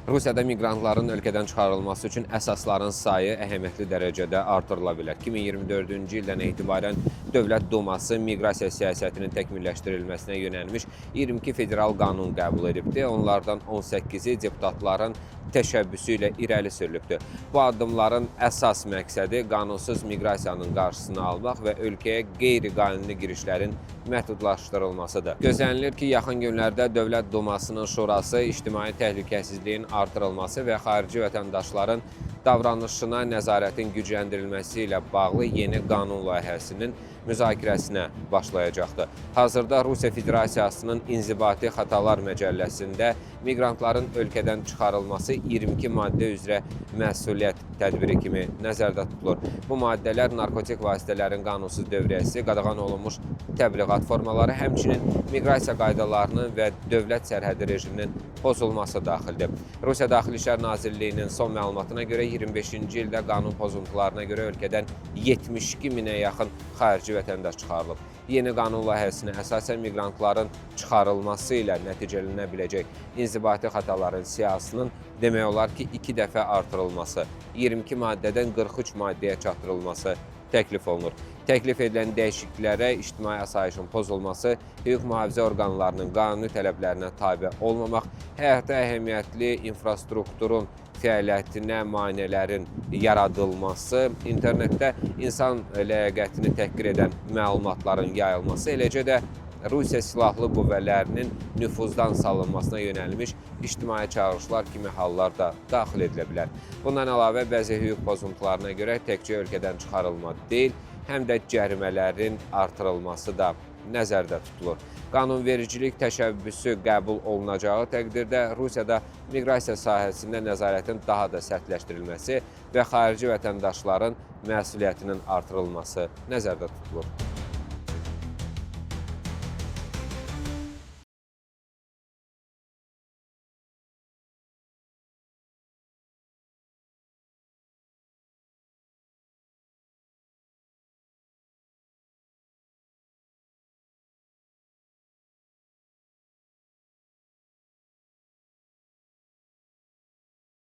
Rusiyada miqrantların ölkədən çıxarılması üçün əsasların sayı əhəmiyyətli dərəcədə artırıla bilər. 2024-cü ildən etibarən Dövlət Duması miqrasiya siyasətinin təkmilləşdirilməsinə yönəlmiş 22 federal qanun qəbul edibdir. Onlardan 18-i deputatların təşəbbüsü ilə irəli sürülübdür. Bu addımların əsas məqsədi qanunsuz miqrasiyanın qarşısını almaq və ölkəyə qeyri-qanuni girişlərin məhdudlaşdırılmasıdır. Gözlənilir ki, yaxın günlərdə Dövlət Dumasının şurası ictimai təhlükəsizliyin artırılması və xarici vətəndaşların davranışına nəzarətin gücləndirilməsi ilə bağlı yeni qanun layihəsinin müzakirəsinə başlayacaqdır. Hazırda Rusiya Federasiyasının İnzibati Xətalar Məcəlləsində miqrantların ölkədən çıxarılması 22 maddə üzrə məsuliyyət tədbiri kimi nəzərdə tutulur. Bu maddələr narkotik vasitələrin qanunsuz dövriyyəsi, qadağan olunmuş təbliğat formaları, həmçinin miqrasiya qaydalarının və dövlət sərhədi rejiminin pozulması daxildir. Rusiya Daxili İşlər Nazirliyinin son məlumatına görə 25-ci ildə qanun pozuntularına görə ölkədən 72 minə yaxın xarici vətəndaş çıxarılıb. Yeni qanun layihəsinə əsasən miqrantların çıxarılması ilə nəticələnə biləcək inzibati xətaların siyahısının demək olar ki, 2 dəfə artırılması, 22 maddədən 43 maddəyə çatdırılması təklif olunur. Təklif edilən dəyişikliklərə ictimai asayişin pozulması, hüquq mühafizə orqanlarının qanuni tələblərinə tabe olmamaq, həyata əhəmiyyətli infrastrukturun fəaliyyətinə maneələrin yaradılması, internetdə insan ləyaqətini təhqir edən məlumatların yayılması, eləcə də Rusiya Silahlı Qüvvələrinin nüfuzdan salınmasına yönəlmiş ictimai çağırışlar kimi hallar da daxil edilə bilər. Bundan əlavə, bəzi hüquq pozuntularına görə təkcə ölkədən çıxarılma deyil, həm də cərimələrin artırılması da nəzərdə tutulur. Qanunvericilik təşəbbüsü qəbul olunacağı təqdirdə Rusiyada miqrasiya sahəsində nəzarətin daha da sərtləşdirilməsi və xarici vətəndaşların məsuliyyətinin artırılması nəzərdə tutulur.